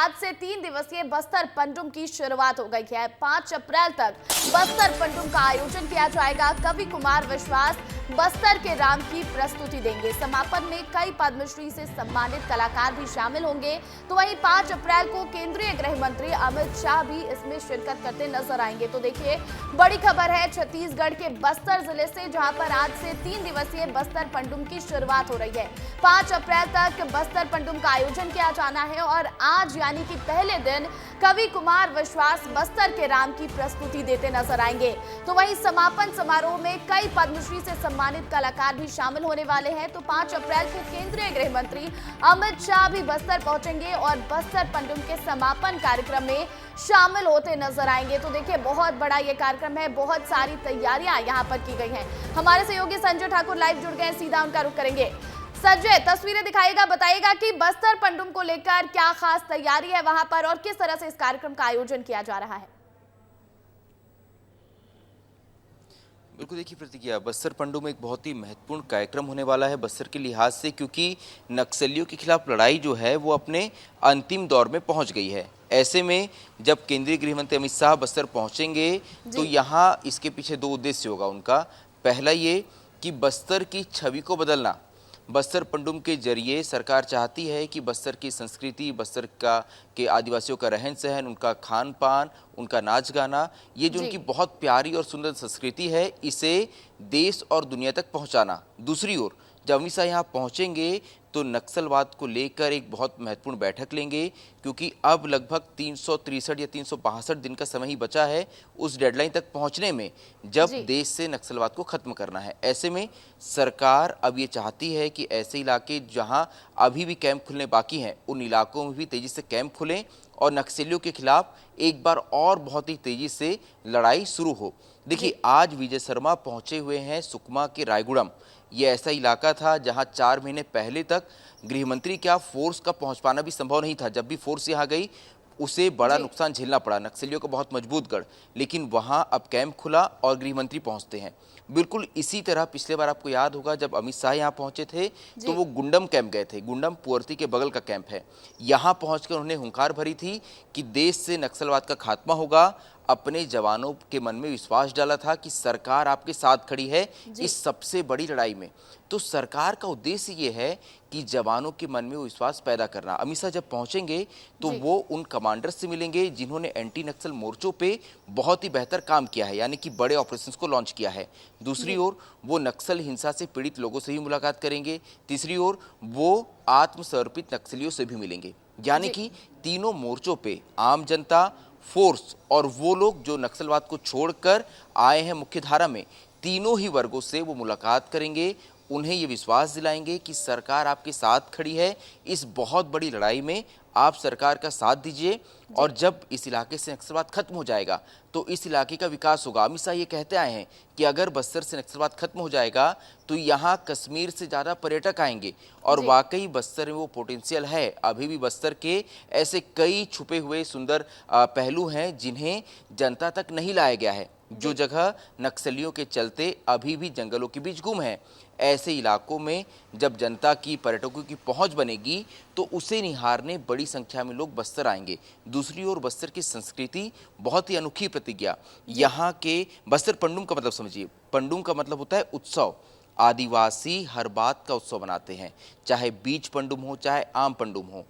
आज से 3 दिवसीय बस्तर पंडुम की शुरुआत हो गई है। 5 अप्रैल तक बस्तर पंडुम का आयोजन किया जाएगा। कवि कुमार विश्वास बस्तर के राम की प्रस्तुति देंगे। समापन में कई पद्मश्री से सम्मानित कलाकार भी शामिल होंगे। तो वहीं 5 अप्रैल को केंद्रीय गृह मंत्री अमित शाह भी इसमें शिरकत करते नजर आएंगे। तो देखिए, बड़ी खबर है छत्तीसगढ़ के बस्तर जिले से, जहां पर आज से 3 दिवसीय बस्तर पंडुम की शुरुआत हो रही है। 5 अप्रैल तक बस्तर पंडुम का आयोजन किया जाना है और आज यानी कि पहले दिन कवि कुमार विश्वास बस्तर के राम की प्रस्तुति देते नजर आएंगे। तो वहीं समापन समारोह में कई पद्मश्री से सम्मानित कलाकार भी शामिल होने वाले हैं। तो 5 अप्रैल को केंद्रीय गृह मंत्री अमित शाह भी बस्तर पहुंचेंगे और बस्तर पंडुम के समापन कार्यक्रम में शामिल होते नजर आएंगे। तो देखिए, बहुत बड़ा ये कार्यक्रम है, बहुत सारी तैयारियां यहां पर की गई हैं। हमारे सहयोगी संजय ठाकुर लाइव जुड़ गए, सीधा उनका रुख करेंगे। संजय, तस्वीरें दिखाएगा, बताइएगा कि बस्तर पंडुम को लेकर क्या खास तैयारी है वहां पर और किस तरह से इस कार्यक्रम का आयोजन किया जा रहा है। बिल्कुल, देखिए प्रतिक्रिया, बस्तर पंडुम एक बहुत ही महत्वपूर्ण कार्यक्रम होने वाला है बस्तर के लिहाज से, क्योंकि नक्सलियों के खिलाफ लड़ाई जो है वो अपने अंतिम दौर में पहुंच गई है। ऐसे में जब केंद्रीय गृह मंत्री अमित शाह बस्तर पहुंचेंगे तो यहाँ इसके पीछे 2 उद्देश्य होगा उनका। पहला ये कि बस्तर की छवि को बदलना। बस्तर पंडुम के जरिए सरकार चाहती है कि बस्तर की संस्कृति, बस्तर के आदिवासियों का रहन सहन, उनका खान पान, उनका नाच गाना, ये जो उनकी बहुत प्यारी और सुंदर संस्कृति है, इसे देश और दुनिया तक पहुंचाना। दूसरी ओर जब अमित शाह यहाँ पहुँचेंगे तो नक्सलवाद को लेकर एक बहुत महत्वपूर्ण बैठक लेंगे, क्योंकि अब लगभग 363 या 362 दिन का समय ही बचा है उस डेडलाइन तक पहुंचने में, जब देश से नक्सलवाद को खत्म करना है। ऐसे में सरकार अब ये चाहती है कि ऐसे इलाके जहां अभी भी कैंप खुलने बाकी हैं, उन इलाकों में भी तेजी से कैंप खुलें और नक्सलियों के खिलाफ एक बार और बहुत ही तेजी से लड़ाई शुरू हो। देखिए, आज विजय शर्मा पहुंचे हुए हैं सुकमा के रायगुड़म। ये ऐसा इलाका था जहां 4 महीने पहले तक गृहमंत्री क्या फोर्स का पहुंच पाना भी संभव नहीं था। जब भी फोर्स यहां गई उसे बड़ा नुकसान झेलना पड़ा, नक्सलियों का बहुत मजबूत गढ़। लेकिन वहां अब कैंप खुला और गृहमंत्री पहुंचते हैं। बिल्कुल इसी तरह पिछले बार आपको याद होगा जब अमित शाह यहाँ पहुंचे थे तो वो गुंडम कैंप गए थे। गुंडम पुअर्ती के बगल का कैंप है। यहाँ पहुंचकर उन्होंने हुंकार भरी थी कि देश से नक्सलवाद का खात्मा होगा। अपने जवानों के मन में विश्वास डाला था कि सरकार आपके साथ खड़ी है इस सबसे बड़ी लड़ाई में। तो सरकार का उद्देश्य ये है कि जवानों के मन में वो विश्वास पैदा करना। अमित शाह जब पहुंचेंगे तो वो उन कमांडर्स से मिलेंगे जिन्होंने एंटी नक्सल मोर्चों पे बहुत ही बेहतर काम किया है, यानी कि बड़े ऑपरेशंस को लॉन्च किया है। दूसरी ओर वो नक्सल हिंसा से पीड़ित लोगों से भी मुलाकात करेंगे। तीसरी ओर वो आत्मसमर्पित नक्सलियों से भी मिलेंगे। यानी कि तीनों मोर्चों पे आम जनता, फोर्स और वो लोग जो नक्सलवाद को छोड़कर आए हैं मुख्य धारा में, तीनों ही वर्गों से वो मुलाकात करेंगे। उन्हें ये विश्वास दिलाएंगे कि सरकार आपके साथ खड़ी है इस बहुत बड़ी लड़ाई में, आप सरकार का साथ दीजिए। और जब इस इलाके से नक्सलवाद खत्म हो जाएगा तो इस इलाके का विकास होगा। अमित शाह ये कहते आए हैं कि अगर बस्तर से नक्सलवाद खत्म हो जाएगा तो यहाँ कश्मीर से ज़्यादा पर्यटक आएंगे। और वाकई बस्तर में वो पोटेंशियल है। अभी भी बस्तर के ऐसे कई छुपे हुए सुंदर पहलू हैं जिन्हें जनता तक नहीं लाया गया है। जो जगह नक्सलियों के चलते अभी भी जंगलों के बीच गुम है, ऐसे इलाकों में जब जनता की, पर्यटकों की पहुंच बनेगी तो उसे निहारने बड़ी संख्या में लोग बस्तर आएंगे। दूसरी ओर बस्तर की संस्कृति बहुत ही अनोखी प्रतिज्ञा। यहाँ के बस्तर पंडुम का मतलब समझिए, पंडुम का मतलब होता है उत्सव। आदिवासी हर बात का उत्सव बनाते हैं, चाहे बीज पंडुम हो चाहे आम पंडुम हो।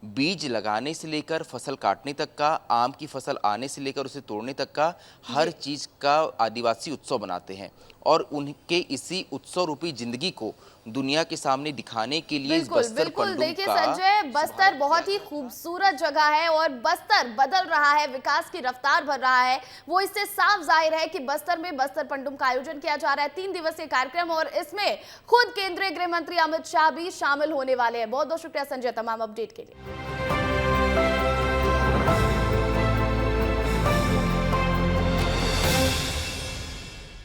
बीज लगाने से लेकर फसल काटने तक का, आम की फसल आने से लेकर उसे तोड़ने तक का, हर चीज का आदिवासी उत्सव बनाते हैं। और उनके इसी उत्सव रूपी जिंदगी को दुनिया के सामने दिखाने के लिए इस बस्तर पंडुम देखिए संजय, बस्तर बहुत ही खूबसूरत जगह है और बस्तर बदल रहा है, विकास की रफ्तार भर रहा है। वो इससे साफ जाहिर है कि बस्तर में बस्तर पंडुम का आयोजन किया जा रहा है। 3 दिवसीय कार्यक्रम और इसमें खुद केंद्रीय गृह मंत्री अमित शाह भी शामिल होने वाले हैं। बहुत बहुत शुक्रिया संजय तमाम अपडेट के लिए।